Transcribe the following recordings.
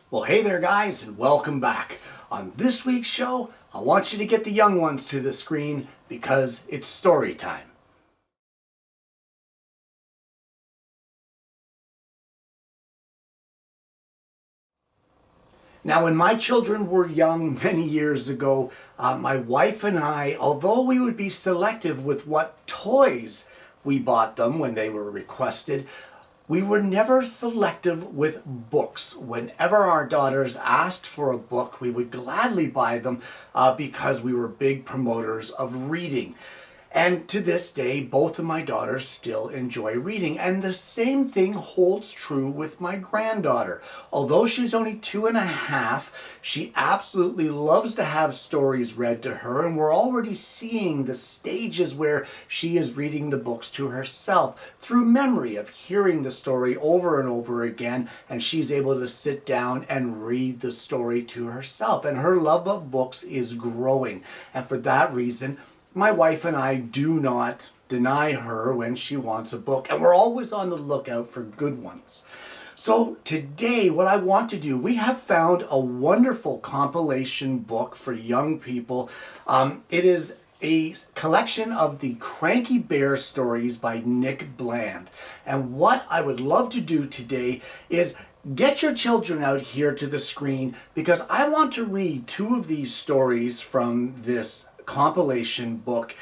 Well, hey there guys, and welcome back. On this week's show, I want you to get the young ones to the screen because it's story time. Now, when my children were young many years ago, my wife and I, although we would be selective with what toys we bought them when they were requested, we were never selective with books. Whenever our daughters asked for a book, we would gladly buy them because we were big promoters of reading. And to this day, both of my daughters still enjoy reading. And the same thing holds true with my granddaughter. Although she's only 2.5, she absolutely loves to have stories read to her. And we're already seeing the stages where she is reading the books to herself through memory of hearing the story over and over again. And she's able to sit down and read the story to herself. And her love of books is growing. And for that reason, my wife and I do not deny her when she wants a book, and we're always on the lookout for good ones. So today, what I want to do, we have found a wonderful compilation book for young people. It is a collection of the Cranky Bear Stories by Nick Bland. And what I would love to do today is get your children out here to the screen because I want to read 2 of these stories from this compilation book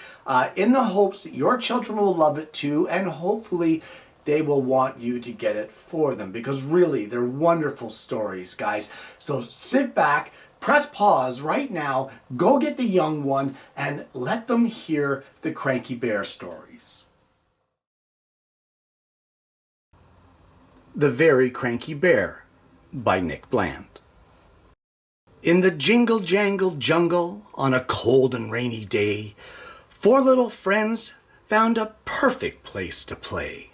in the hopes that your children will love it too, and hopefully they will want you to get it for them because really they're wonderful stories, guys. So sit back, press pause right now, go get the young one and let them hear the Cranky Bear Stories. The Very Cranky Bear by Nick Bland. In the jingle-jangle jungle on a cold and rainy day, 4 little friends found a perfect place to play.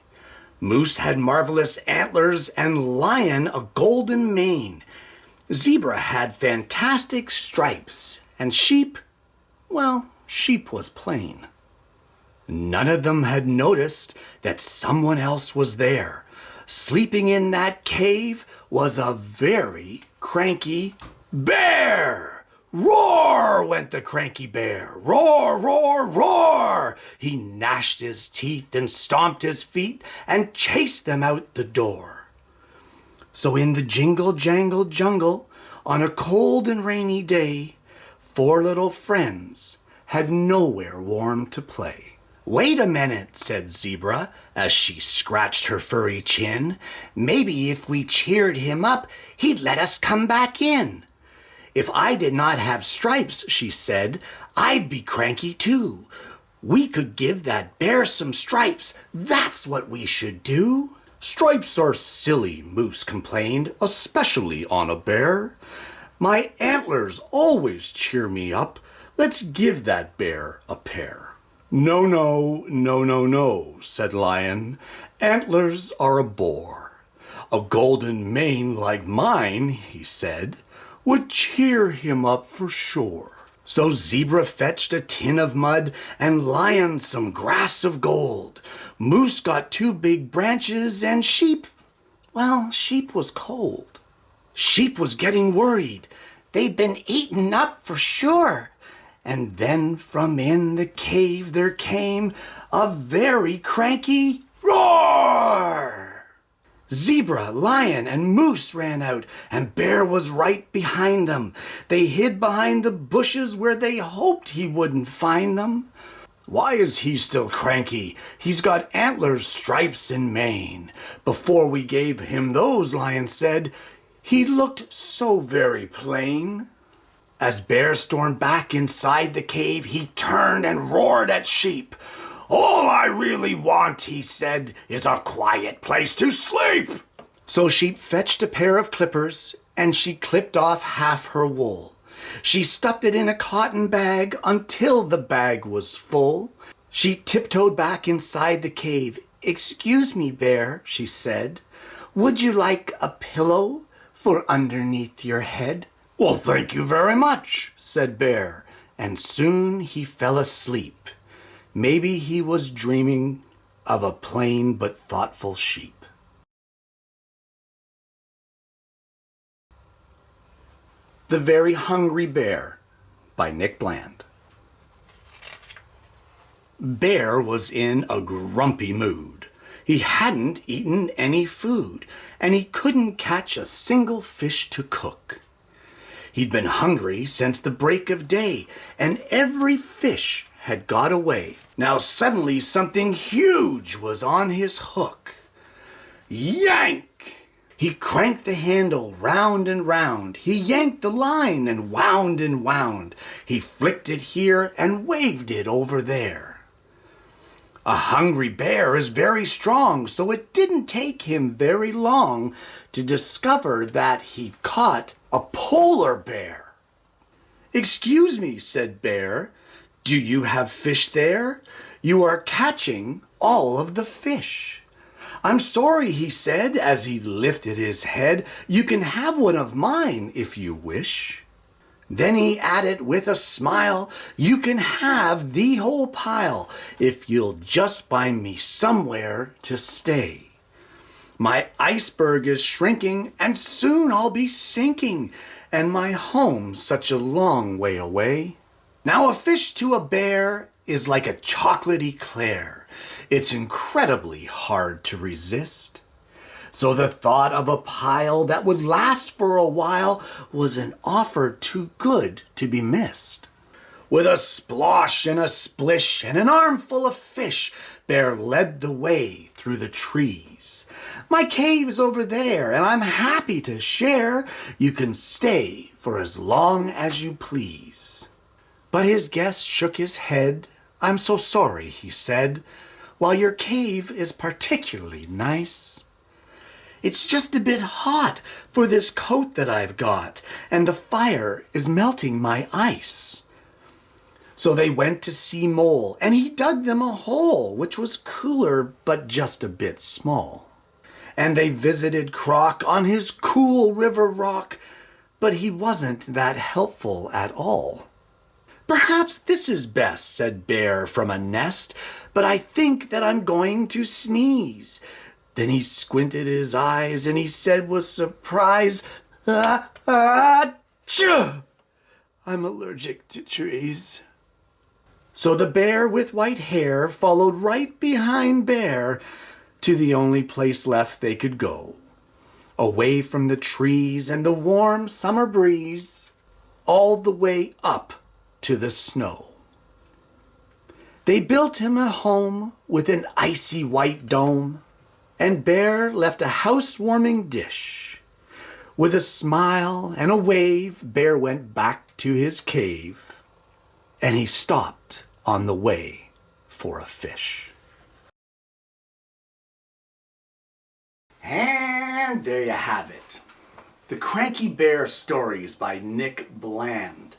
Moose had marvelous antlers and Lion a golden mane. Zebra had fantastic stripes, and Sheep, well, Sheep was plain. None of them had noticed that someone else was there. Sleeping in that cave was a very cranky bear! Roar! Went the cranky bear. Roar, roar, roar! He gnashed his teeth and stomped his feet and chased them out the door. So in the jingle-jangle jungle, on a cold and rainy day, 4 little friends had nowhere warm to play. Wait a minute, said Zebra, as she scratched her furry chin. Maybe if we cheered him up, he'd let us come back in. If I did not have stripes, she said, I'd be cranky too. We could give that bear some stripes. That's what we should do. Stripes are silly, Moose complained, especially on a bear. My antlers always cheer me up. Let's give that bear a pair. No, no, no, no, no, said Lion. Antlers are a bore. A golden mane like mine, he said, would cheer him up for sure. So Zebra fetched a tin of mud and Lion some grass of gold. Moose got 2 big branches and Sheep, well, Sheep was cold. Sheep was getting worried. They'd been eaten up for sure. And then from in the cave there came a very cranky roar. Zebra, Lion, and Moose ran out, and Bear was right behind them. They hid behind the bushes where they hoped he wouldn't find them. Why is he still cranky? He's got antlers, stripes, and mane. Before we gave him those, Lion said, he looked so very plain. As Bear stormed back inside the cave, he turned and roared at Sheep. All I really want, he said, is a quiet place to sleep. So Sheep fetched a pair of clippers, and she clipped off half her wool. She stuffed it in a cotton bag until the bag was full. She tiptoed back inside the cave. Excuse me, Bear, she said. Would you like a pillow for underneath your head? Well, thank you very much, said Bear, and soon he fell asleep. Maybe he was dreaming of a plain but thoughtful sheep. The Very Hungry Bear by Nick Bland. Bear was in a grumpy mood. He hadn't eaten any food, and he couldn't catch a single fish to cook. He'd been hungry since the break of day, and every fish had got away. Now suddenly something huge was on his hook. Yank! He cranked the handle round and round. He yanked the line and wound. He flicked it here and waved it over there. A hungry bear is very strong, so it didn't take him very long to discover that he'd caught a polar bear. "Excuse me," said Bear, "do you have fish there? You are catching all of the fish." "I'm sorry," he said as he lifted his head. "You can have one of mine if you wish." Then he added with a smile, "You can have the whole pile if you'll just find me somewhere to stay. My iceberg is shrinking and soon I'll be sinking, and my home's such a long way away." Now a fish to a bear is like a chocolate eclair. It's incredibly hard to resist. So the thought of a pile that would last for a while was an offer too good to be missed. With a splosh and a splish and an armful of fish, Bear led the way through the trees. "My cave's over there, and I'm happy to share. You can stay for as long as you please." But his guest shook his head. "I'm so sorry," he said. "While your cave is particularly nice, it's just a bit hot for this coat that I've got, and the fire is melting my ice." So they went to see Mole, and he dug them a hole, which was cooler but just a bit small. And they visited Croc on his cool river rock, but he wasn't that helpful at all. "Perhaps this is best," said Bear from a nest, "but I think that I'm going to sneeze." Then he squinted his eyes and he said with surprise, "Achoo! I'm allergic to trees." So the bear with white hair followed right behind Bear to the only place left they could go, away from the trees and the warm summer breeze, all the way up to the snow. They built him a home with an icy white dome, and Bear left a house-warming dish. With a smile and a wave, Bear went back to his cave, and he stopped on the way for a fish. And there you have it. The Cranky Bear Stories by Nick Bland.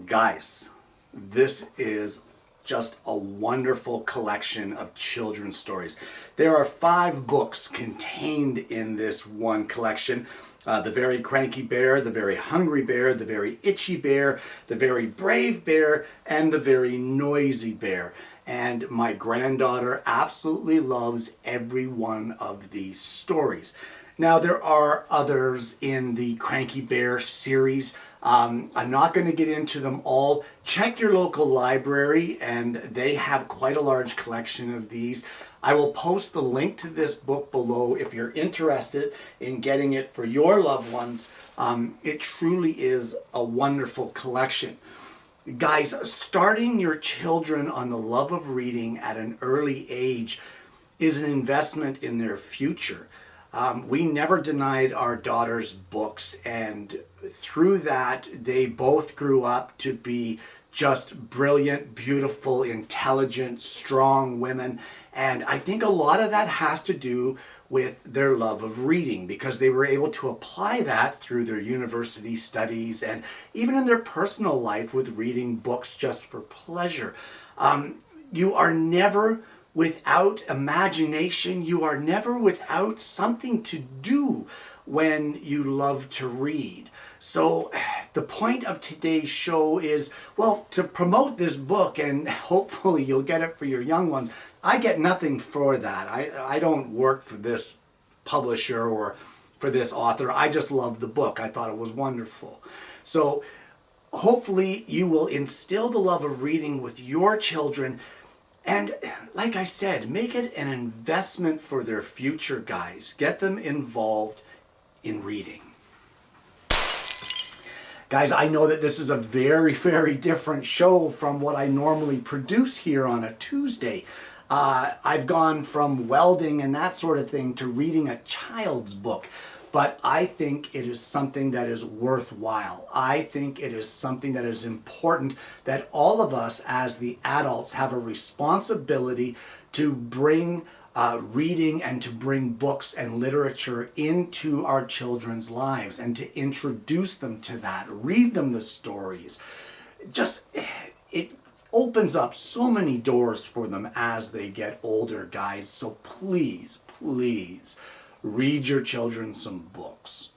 Guys, this is just a wonderful collection of children's stories. There are 5 books contained in this one collection. The Very Cranky Bear, The Very Hungry Bear, The Very Itchy Bear, The Very Brave Bear, and The Very Noisy Bear. And my granddaughter absolutely loves every one of these stories. Now, there are others in the Cranky Bear series. I'm not going to get into them all. Check your local library, and they have quite a large collection of these. I will post the link to this book below if you're interested in getting it for your loved ones. It truly is a wonderful collection. Guys, starting your children on the love of reading at an early age is an investment in their future. We never denied our daughters books, and through that, they both grew up to be just brilliant, beautiful, intelligent, strong women. And I think a lot of that has to do with their love of reading, because they were able to apply that through their university studies and even in their personal life with reading books just for pleasure. You are never without imagination. You are never without something to do when you love to read. So the point of today's show is, well, to promote this book, and hopefully you'll get it for your young ones. I get nothing for that. I don't work for this publisher or for this author. I just love the book. I thought it was wonderful. So hopefully you will instill the love of reading with your children. And like I said, make it an investment for their future, guys. Get them involved in reading. Guys, I know that this is a very, very different show from what I normally produce here on a Tuesday. I've gone from welding and that sort of thing to reading a child's book. But I think it is something that is worthwhile. I think it is something that is important, that all of us as the adults have a responsibility to bring reading and to bring books and literature into our children's lives and to introduce them to that. Read them the stories. It opens up so many doors for them as they get older, guys. So please, please, read your children some books.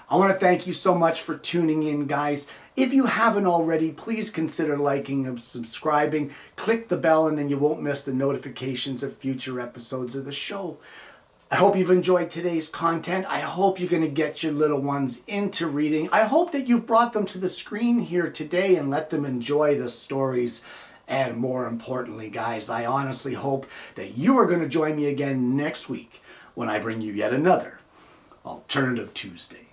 I want to thank you so much for tuning in, guys. If you haven't already, please consider liking and subscribing. Click the bell and then you won't miss the notifications of future episodes of the show. I hope you've enjoyed today's content. I hope you're going to get your little ones into reading. I hope that you've brought them to the screen here today and let them enjoy the stories. And more importantly, guys, I honestly hope that you are going to join me again next week when I bring you yet another Alternative Tuesday.